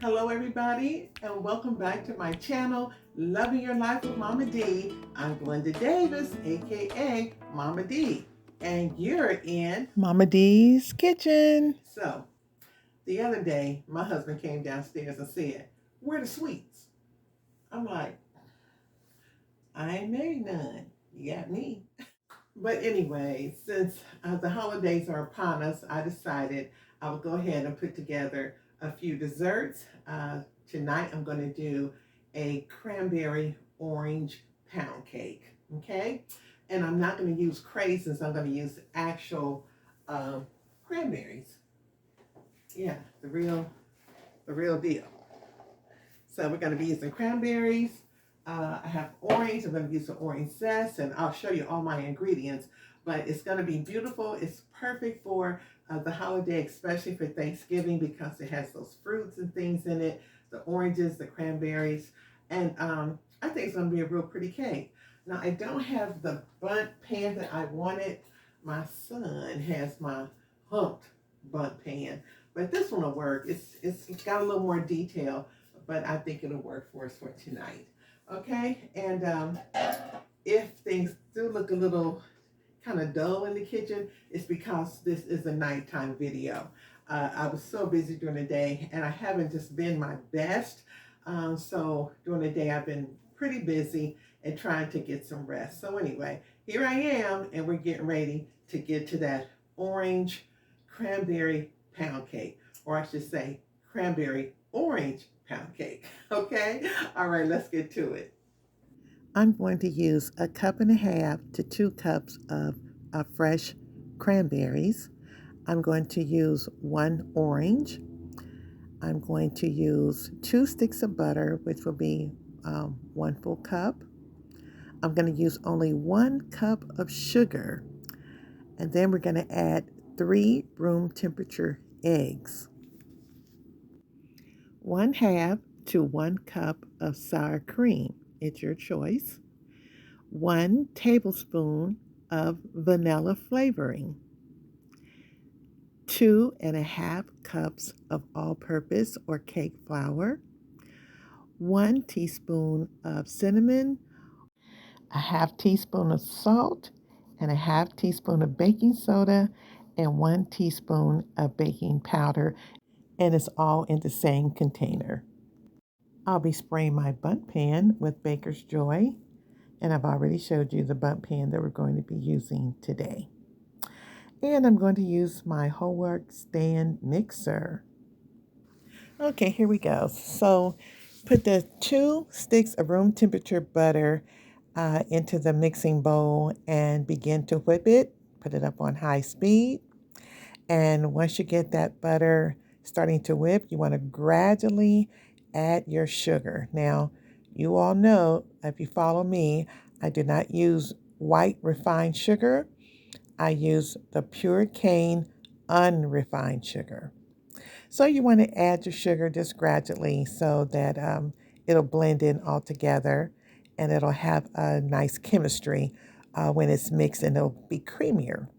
Hello everybody and welcome back to my channel, Loving Your Life with Mama D. I'm Glenda Davis, aka Mama D, and you're in Mama D's kitchen. So, the other day, my husband came downstairs and said, "Where are the sweets?" I'm like, "I ain't made none. You got me." But anyway, since the holidays are upon us, I decided I would go ahead and put together a few desserts. Tonight I'm going to do a cranberry orange pound cake. Okay, and I'm not going to use craisins. I'm going to use actual cranberries. Yeah, the real deal. So we're going to be using cranberries. I have orange. I'm going to use some orange zest, and I'll show you all my ingredients. But it's going to be beautiful. It's perfect for the holiday, especially for Thanksgiving, because it has those fruits and things in it, the oranges, the cranberries, and I think it's going to be a real pretty cake. Now, I don't have the bundt pan that I wanted. My son has my humped bundt pan, but this one will work. It's got a little more detail, but I think it'll work for us for tonight. Okay, and if things do look a little kind of dull in the kitchen, it's because this is a nighttime video. I was so busy during the day and I haven't just been my best. So during the day, I've been pretty busy and trying to get some rest. So anyway, here I am, and we're getting ready to get to that orange cranberry pound cake, or I should say cranberry orange pound cake. Okay, all right, let's get to it. I'm going to use 1.5 to 2 cups of fresh cranberries. I'm going to use 1 orange. I'm going to use 2 sticks of butter, which will be 1 full cup. I'm going to use only 1 cup of sugar. And then we're going to add 3 room temperature eggs. 1/2 to 1 cup of sour cream. It's your choice. 1 tablespoon of vanilla flavoring. 2.5 cups of all-purpose or cake flour. 1 teaspoon of cinnamon. A half teaspoon of salt, and a half teaspoon of baking soda, and 1 teaspoon of baking powder, and it's all in the same container. I'll be spraying my bundt pan with Baker's Joy, and I've already showed you the bundt pan that we're going to be using today. And I'm going to use my Homework stand mixer. Okay, here we go. So put the 2 sticks of room temperature butter into the mixing bowl and begin to whip it. Put it up on high speed. And once you get that butter starting to whip, you want to gradually add your sugar. Now, you all know, if you follow me, I do not use white refined sugar. I use the pure cane unrefined sugar. So you want to add your sugar just gradually so that it'll blend in all together, and it'll have a nice chemistry when it's mixed, and it'll be creamier.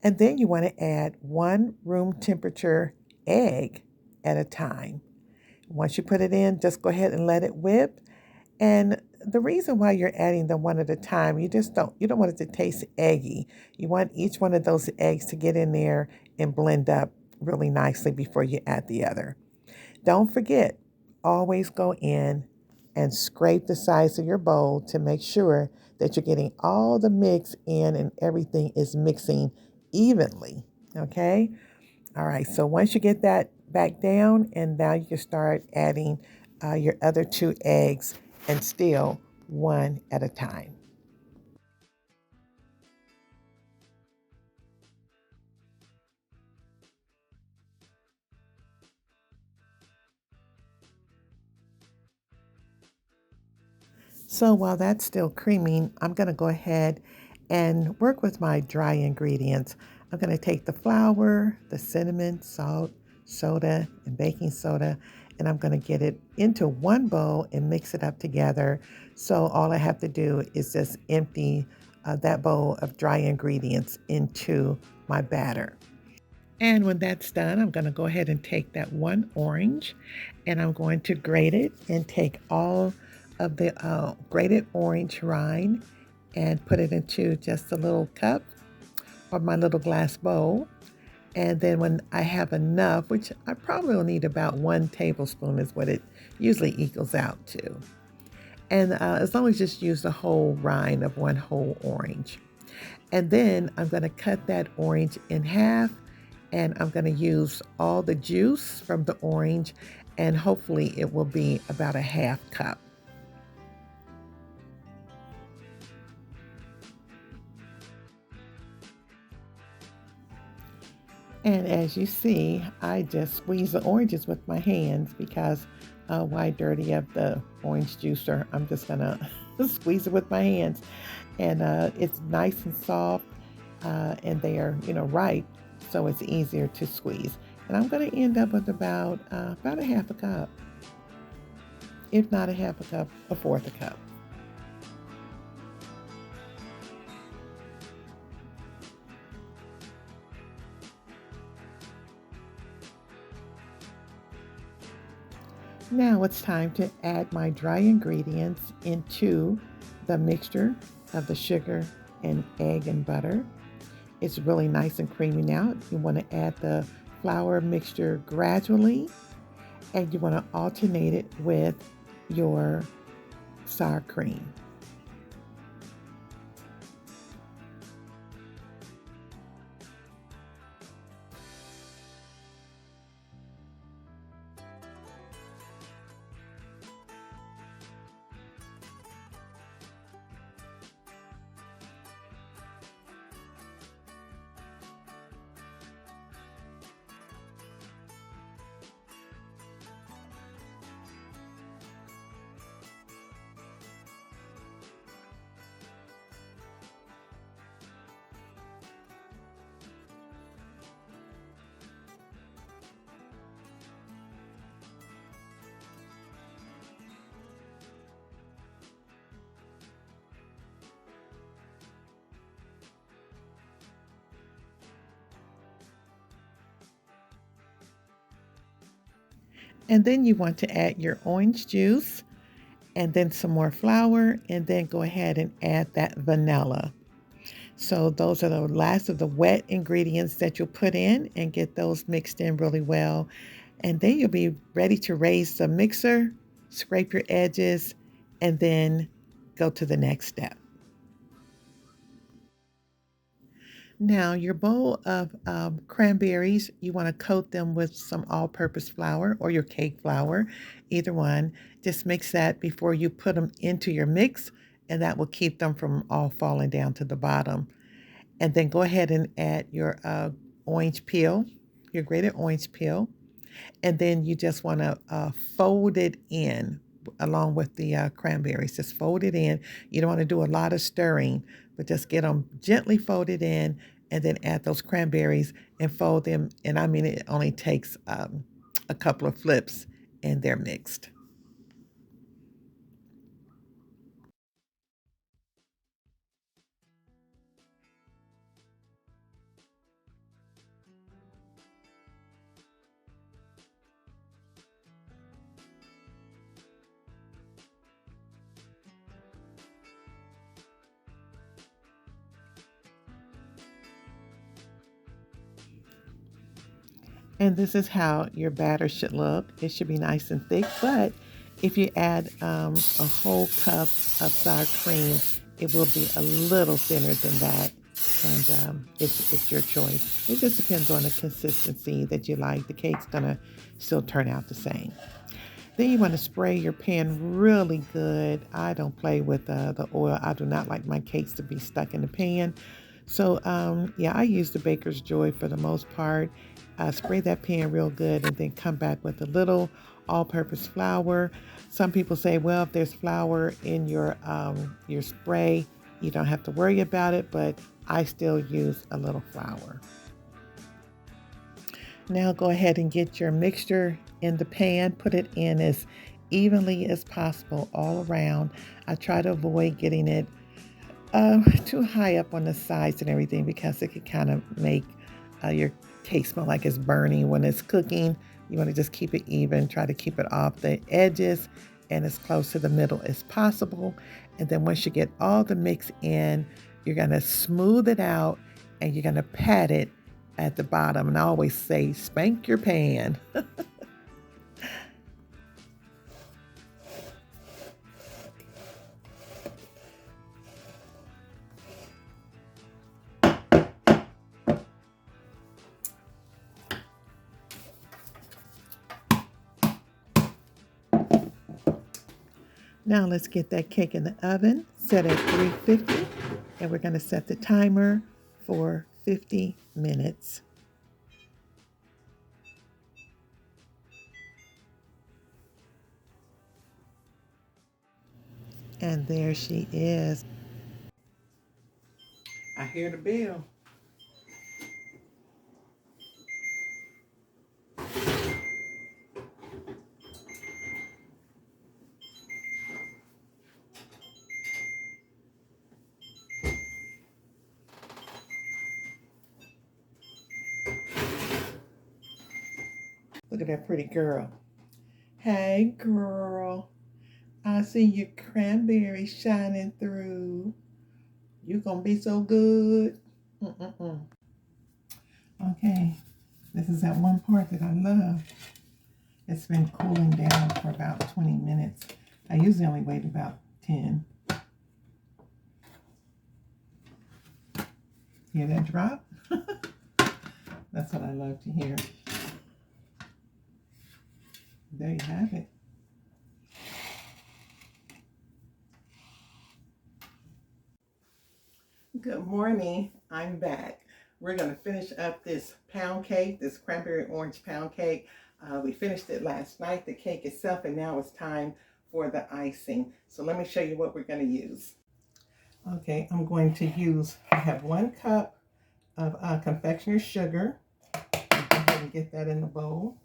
And then you want to add 1 room temperature egg at a time. Once you put it in, just go ahead and let it whip. And the reason why you're adding them one at a time, you don't want it to taste eggy. You want each one of those eggs to get in there and blend up really nicely before you add the other. Don't forget, always go in and scrape the sides of your bowl to make sure that you're getting all the mix in and everything is mixing evenly. Okay? All right, so once you get that back down, and now you can start adding your other 2 eggs, and still one at a time. So while that's still creaming, I'm going to go ahead and work with my dry ingredients. I'm going to take the flour, the cinnamon, salt, soda, and baking soda, and I'm going to get it into one bowl and mix it up together. So all I have to do is just empty that bowl of dry ingredients into my batter. And when that's done, I'm going to go ahead and take that one orange and I'm going to grate it and take all of the grated orange rind and put it into just a little cup or my little glass bowl. And then when I have enough, which I probably will need about 1 tablespoon is what it usually equals out to. And as long as you just use the whole rind of one whole orange. And then I'm going to cut that orange in half and I'm going to use all the juice from the orange and hopefully it will be about a half cup. And as you see, I just squeeze the oranges with my hands because why dirty up the orange juicer? I'm just gonna squeeze it with my hands. And it's nice and soft and they are, ripe, so it's easier to squeeze. And I'm gonna end up with about a half a cup, if not a half a cup, a fourth a cup. Now it's time to add my dry ingredients into the mixture of the sugar and egg and butter. It's really nice and creamy now. You want to add the flour mixture gradually and you want to alternate it with your sour cream. And then you want to add your orange juice and then some more flour and then go ahead and add that vanilla. So those are the last of the wet ingredients that you'll put in and get those mixed in really well. And then you'll be ready to raise the mixer, scrape your edges, and then go to the next step. Now, your bowl of cranberries, you want to coat them with some all-purpose flour or your cake flour, either one. Just mix that before you put them into your mix, and that will keep them from all falling down to the bottom. And then go ahead and add your orange peel, your grated orange peel. And then you just want to fold it in along with the cranberries. Just fold it in. You don't want to do a lot of stirring, but just get them gently folded in and then add those cranberries and fold them. And I mean, it only takes a couple of flips and they're mixed. And this is how your batter should look. It should be nice and thick, but if you add a whole cup of sour cream, it will be a little thinner than that. And it's your choice. It just depends on the consistency that you like. The cake's gonna still turn out the same. Then you want to spray your pan really good. I don't play with the oil. I do not like my cakes to be stuck in the pan. So yeah, I use the Baker's Joy for the most part. Spray that pan real good and then come back with a little all-purpose flour. Some people say, well, if there's flour in your spray, you don't have to worry about it, but I still use a little flour. Now go ahead and get your mixture in the pan. Put it in as evenly as possible all around. I try to avoid getting it too high up on the sides and everything because it could kind of make your cake smell like it's burning when it's cooking. You want to just keep it even, try to keep it off the edges and as close to the middle as possible. And then once you get all the mix in, you're going to smooth it out and you're going to pat it at the bottom. And I always say, spank your pan. Now let's get that cake in the oven, set at 350, and we're going to set the timer for 50 minutes. And there she is. I hear the bell. Look at that pretty girl. Hey, girl. I see your cranberry shining through. You gonna be so good. Okay, this is that one part that I love. It's been cooling down for about 20 minutes. I usually only wait about 10. Hear that drop? That's what I love to hear. There you have it. Good morning. I'm back. We're going to finish up this pound cake, this cranberry orange pound cake. We finished it last night, the cake itself, and now it's time for the icing. So let me show you what we're going to use. Okay, I'm going to use, I have 1 cup of confectioner's sugar. I'll go ahead and get that in the bowl.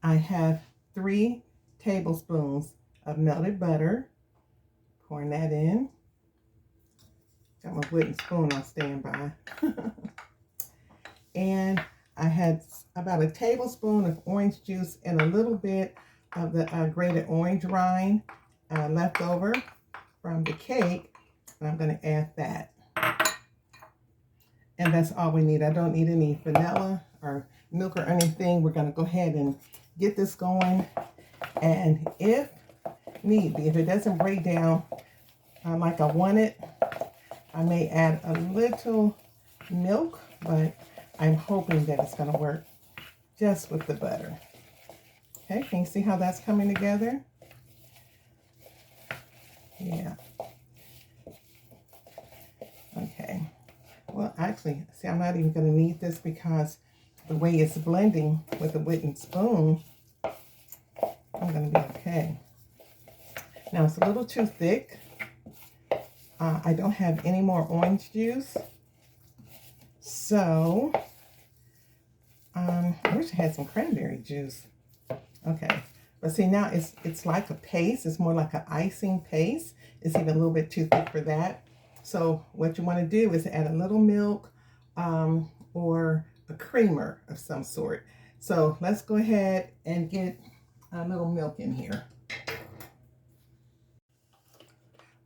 I have 3 tablespoons of melted butter. Pouring that in. Got my wooden spoon on standby. And I had about a tablespoon of orange juice and a little bit of the grated orange rind left over from the cake. And I'm going to add that. And that's all we need. I don't need any vanilla or milk or anything. We're going to go ahead and get this going. And if need be, if it doesn't break down like I want it, I may add a little milk, but I'm hoping that it's going to work just with the butter. Okay, can you see how that's coming together? Yeah. Okay. Well, actually, see, I'm not even going to need this because the way it's blending with the wooden spoon, I'm going to be okay. Now, it's a little too thick. I don't have any more orange juice. So, I wish I had some cranberry juice. Okay. But see, now it's like a paste. It's more like an icing paste. It's even a little bit too thick for that. So what you want to do is add a little milk or a creamer of some sort. So let's go ahead and get a little milk in here.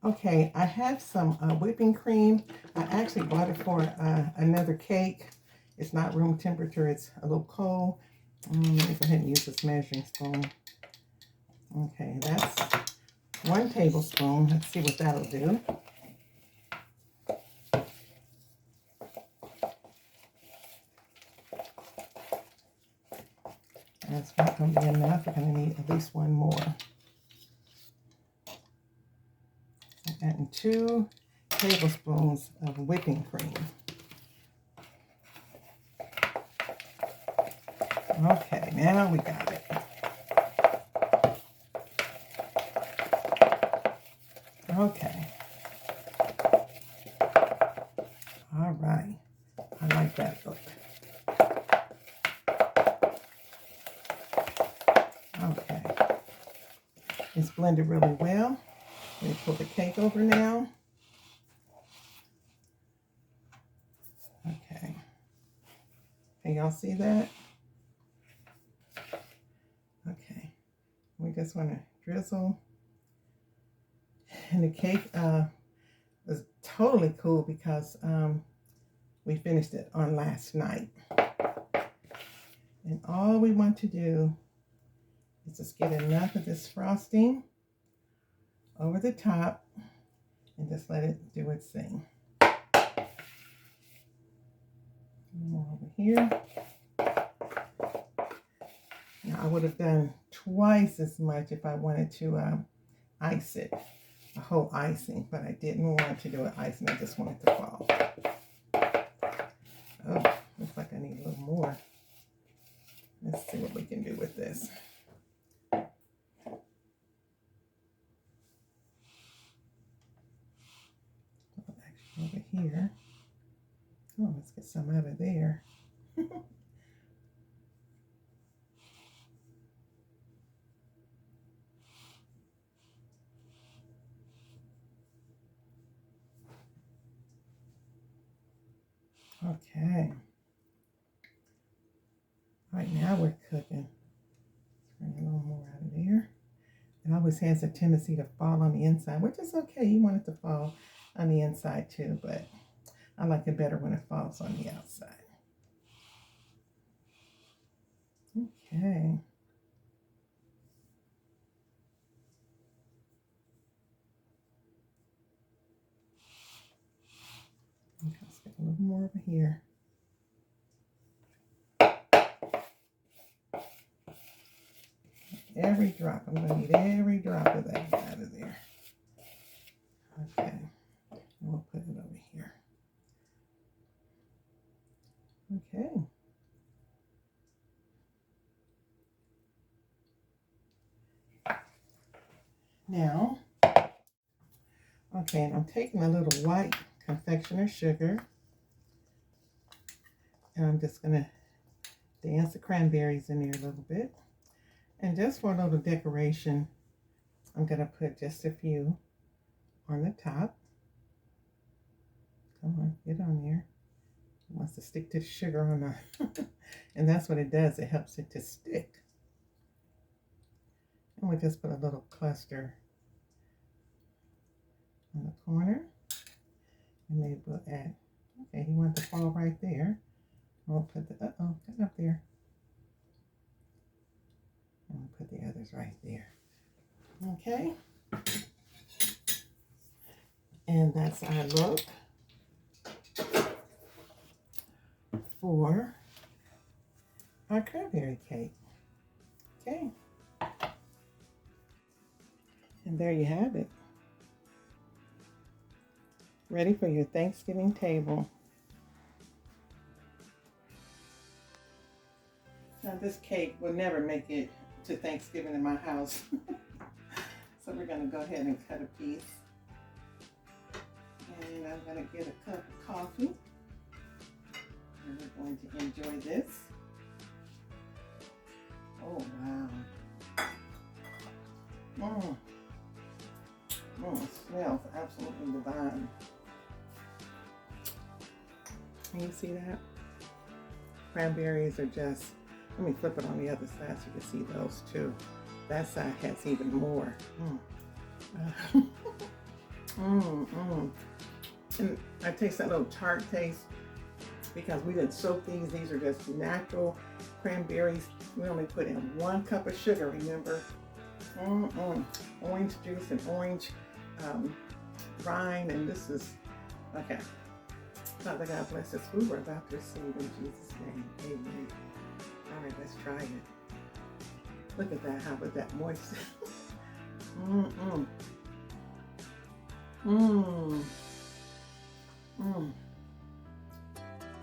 Okay, I have some whipping cream. I actually bought it for another cake. It's not room temperature, it's a little cold. Let me go ahead and use this measuring spoon. Okay, that's 1 tablespoon. Let's see what that'll do. That's not going to be enough. We're going to need at least 1 more. Adding 2 tablespoons of whipping cream. Okay, now we got it. Okay. All right. I like that look. Okay. It's blended really well. Let me pull the cake over now. Okay. Can y'all see that? Okay. We just want to drizzle. And the cake was totally cool because we finished it on last night. And all we want to do is just get enough of this frosting over the top and just let it do its thing. More over here. Now I would have done twice as much if I wanted to ice it, a whole icing, but I didn't want to do an icing. I just wanted to fall. Oh, looks like I need a little more. Let's see what we can do with this. Actually, over here. Oh, let's get some out of there. Okay. Right now we're cooking. Bring a little more out of there. It always has a tendency to fall on the inside, which is okay. You want it to fall on the inside too, but I like it better when it falls on the outside. Okay. Let's get a little more over here. Every drop. I'm going to need every drop of that out of there. Okay. We'll put it over here. Okay. Now, okay, and I'm taking a little white confectioner sugar, and I'm just going to dance the cranberries in there a little bit. And just for a little decoration, I'm going to put just a few on the top. Come on, get on there. It wants to stick to the sugar on the, and that's what it does. It helps it to stick. And we just put a little cluster on the corner. And maybe we'll add, okay, he wants to fall right there. We'll put the, got up there. And we'll put the others right there. Okay. And that's our look for our cranberry cake. Okay. And there you have it. Ready for your Thanksgiving table. Now this cake will never make it to Thanksgiving in my house. So we're going to go ahead and cut a piece. And I'm going to get a cup of coffee. And we're going to enjoy this. Oh, wow. It smells absolutely divine. Can you see that? Cranberries are just, let me flip it on the other side so you can see those too. That side has even more. And I taste that little tart taste because we didn't soak these. These are just natural cranberries. We only put in 1 cup of sugar, remember? Orange juice and orange rind, and this is, okay. Father God bless this food we're about to receive in Jesus' name. Amen. All right, let's try it. Look at that, how about that moisture?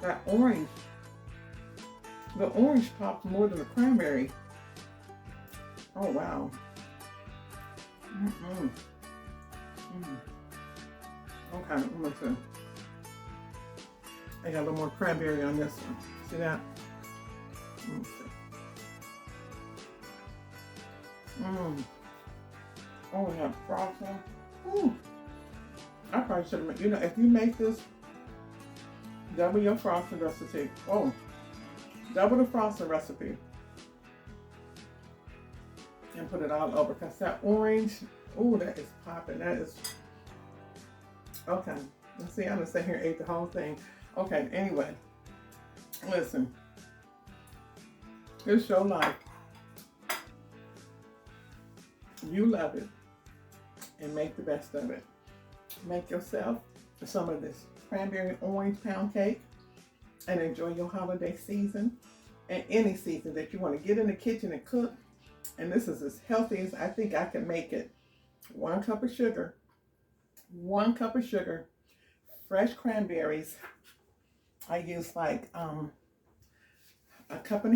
That orange, the orange pops more than the cranberry. Oh, wow. Okay, let me see. I got a little more cranberry on this one. See that? Let me see. Oh, we have frosting. I probably should have, if you make this, double your frosting recipe. Oh, Double the frosting recipe. And put it all over, because that orange, ooh, that is popping. That is, okay. Let's see, I'm gonna sit here and ate the whole thing. Okay, anyway, listen. It's your life. You love it, and make the best of it. Make yourself some of this cranberry orange pound cake and enjoy your holiday season and any season that you want to get in the kitchen and cook. And this is as healthy as I think I can make it. 1 cup of sugar, 1 cup of sugar, fresh cranberries. I use like 1.5 cups.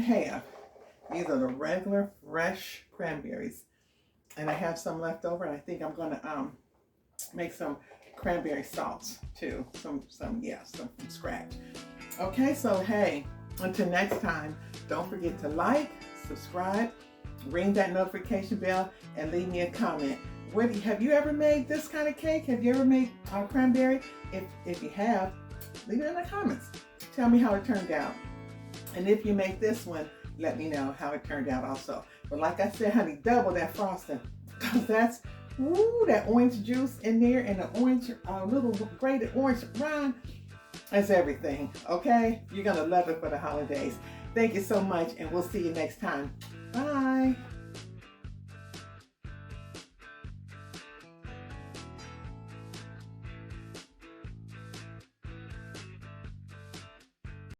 These are the regular fresh cranberries. And I have some left over, and I think I'm gonna make some cranberry salts too. Some from scratch. Okay, so hey, until next time, don't forget to like, subscribe, ring that notification bell, and leave me a comment. Have you ever made this kind of cake? Have you ever made cranberry? If you have, leave it in the comments. Tell me how it turned out. And if you make this one, let me know how it turned out also. But like I said, honey, double that frosting, because that's, ooh, that orange juice in there and the orange, little grated orange rind. That's everything, okay? You're gonna love it for the holidays. Thank you so much, and we'll see you next time. Bye.